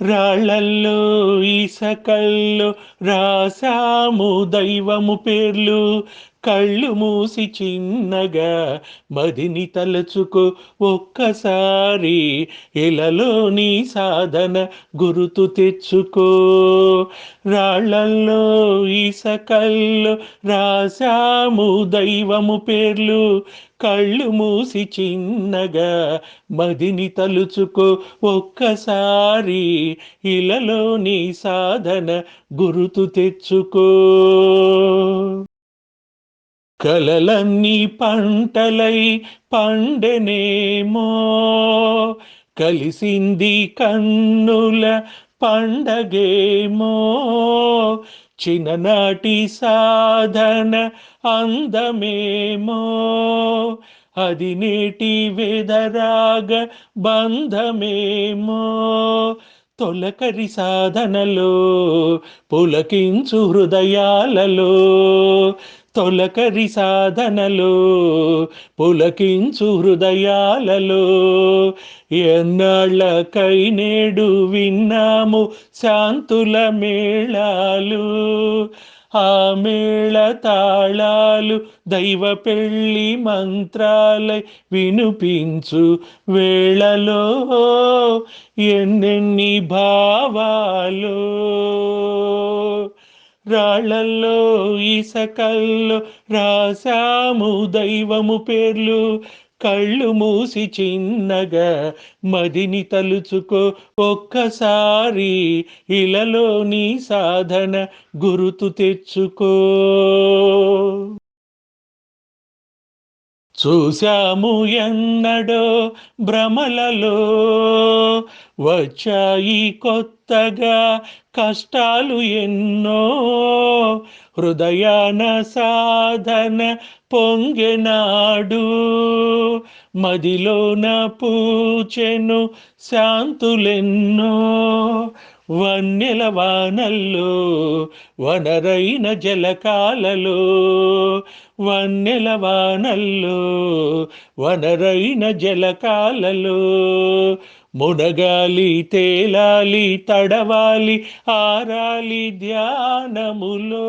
రాళ్ళల్లో ఇసకల్లో రాసాము దైవము పేర్లు. కళ్ళు మూసి చిన్నగా మదిని తలచుకో ఒక్కసారి, ఇలలోని సాధన గురుతు తెచ్చుకో. రాళ్ళల్లో ఇసకల్లో రాసాము దైవము పేర్లు. కళ్ళు మూసి చిన్నగా మదిని తలుచుకో ఒక్కసారి, ఇలలోని సాధన గురుతు తెచ్చుకో. కలలన్నీ పంటలై పండెనేమో, కలిసింది కన్నుల పండగేమో. చిన్ననాటి సాధన అందమేమో, అది నేటి వెదరాగ బంధమేమో. తొలకరి సాధనలో పులకించు హృదయాలలో, తొలకరి సాధనలో పులకించు హృదయాలలో. ఎన్నాళ్ళకై నేడు విన్నాము శాంతుల మేళాలు, ఆ మేళ తాళాలు దైవ పెళ్ళి మంత్రాలై వినిపించు వేళలో. ఎన్నెన్ని భావాలు. రాళ్ళల్లో ఇసకల్లో రాసాము దైవము పేర్లు. కళ్ళు మూసి చిన్నగా మదిని తలుచుకో ఒక్కసారి, ఇలలోని సాధన గురుతు తెచ్చుకో. చూశాము ఎన్నడో భ్రమలలో, వచ్చాయి కొత్తగా కష్టాలు ఎన్నో. హృదయాన సాధన పొంగెనాడు, మదిలోన పూచెను శాంతులెన్నో. వన్నెల వానల్లో వనరైన జలకాలలో, వన్నెల వానల్లో వనరైన జలకాలలో. మునగాలి తేలాలి తడవాలి ఆరాలి ధ్యానములో.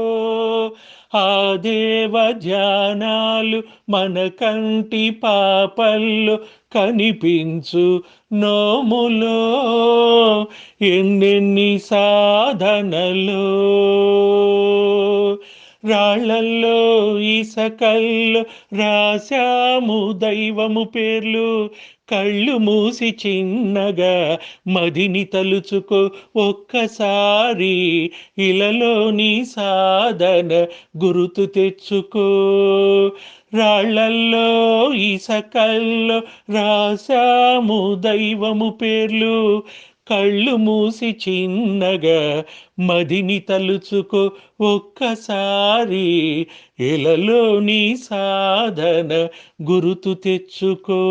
ఆ దేవ ధ్యానాలు మన కంటి పాపల్లో కనిపించు నోములో. ఎన్నెన్ని సాధనలో. రాళ్ళల్లో ఇసకల్లో రాసాము దైవము పేర్లు. కళ్ళు మూసి చిన్నగా మదిని తలుచుకో ఒక్కసారి, ఇలలోని సాధన గురుతు తెచ్చుకో. రాళ్ళల్లో ఇసకల్లో రాసాము దైవము పేర్లు. కళ్ళు మూసి చిన్నగా మదిని తలుచుకో ఒక్కసారి, ఇలలోని సాధన గురుతు తెచ్చుకో.